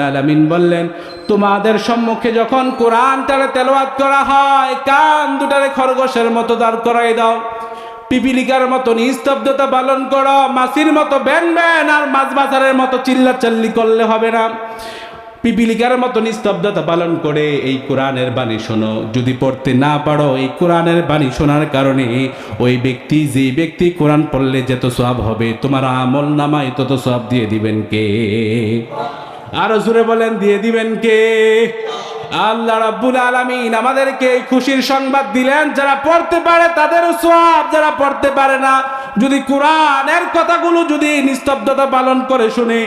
আলামিন বললেন, তোমাদের সম্মুখে যখন কোরআনটারে তেলাওয়াত করা হয়, কান দুটারে খরগোশের মতো দাঁড় করাই দাও, পিপিলিকার মতো নিস্তব্ধতা পালন করো, মাছির মতো ব্যান ব্যান আর মাছ বাজারের মতো চিল্লাচাল্লি করলে হবে না। পিপিলিকার মতো নিস্তব্ধতা পালন করে এই কোরআনের বাণী শোনো। যদি পড়তে না পারো, এই কোরআনের বাণী শোনার কারণে ওই ব্যক্তি, যে ব্যক্তি কোরআন পড়লে যত সওয়াব হবে, তোমার আমল নামায় তত সওয়াব দিয়ে দিবেন কে? আরো জোরে বলেন, দিয়ে দিবেন কে? আল্লাহ রাব্বুল আলামিন আমাদেরকে খুশির সংবাদ দিলেন, যারা পড়তে পারে তাদেরও সওয়াব, যারা পড়তে পারে না যদি কোরআনের কথাগুলো যদি নিস্তব্ধতা পালন করে শুনে,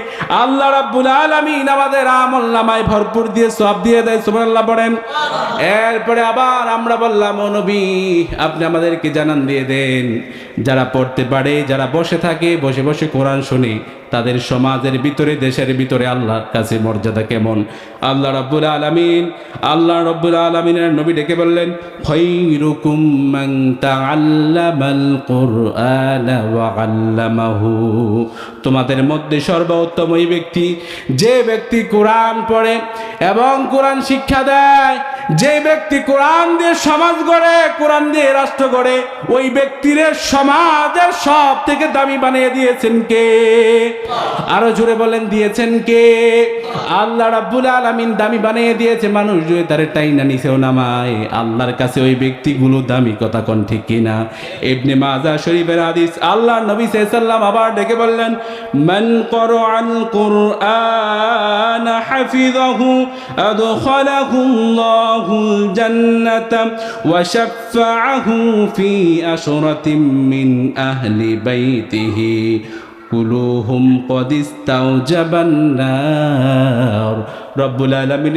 আল্লাহ রাব্বুল আলামিন আমাদের আমল নামায় ভরপুর দিয়ে সওয়াব দিয়ে দেয়। সুবহানাল্লাহ পড়েন। এরপরে আবার আমরা বললাম, ও নবী, আপনি আমাদেরকে জানান দিয়ে দেন, যারা পড়তে পারে, যারা বসে থাকে, বসে বসে কোরআন শুনে, তাদের সমাজের ভিতরে, দেশের ভিতরে আল্লাহর কাছে মর্যাদা কেমন? আল্লাহ রাব্বুল আলামিনের নবী ডেকে বললেন, খায়রুকুম মান তাআল্লামাল কুরআনা ওয়া আল্লামাহু। তোমাদের মধ্যে সর্বোত্তম ওই ব্যক্তি, যে ব্যক্তি কোরআন পড়ে এবং কোরআন শিক্ষা দেয়, যে ব্যক্তি কোরআন দিয়ে সমাজ গড়ে, কোরআন দিয়ে রাষ্ট্র গড়ে, ওই ব্যক্তির সমাজের সব থেকে দামি বানিয়ে দিয়েছেন কে? আরো জোরে বলেন, দিয়েছেন কে? আল্লাহ রাব্বুল আলামিন দামি বানিয়ে দিয়েছে। মানুষ যদি তার টাইনা নিচেও নামায়, আল্লাহর কাছে ওই ব্যক্তিগুলো দামি। কথা কোন ঠিক কিনা? ইবনে মাজাহ শরীফের হাদিস। আল্লাহ নবী সাল্লাল্লাহু আলাইহি ওয়াসাল্লাম আবার ডেকে বললেন, মান ক্বরাআল কুরআন হাফিযাহু আদখালাহুল্লাহুল জান্নাতা ওয়া শাফাআহু ফি আশরাতিন মিন আহলি বাইতিহি কুলুহুম কদ ইস্তাওজাবান নার। রব্বুল আলামিন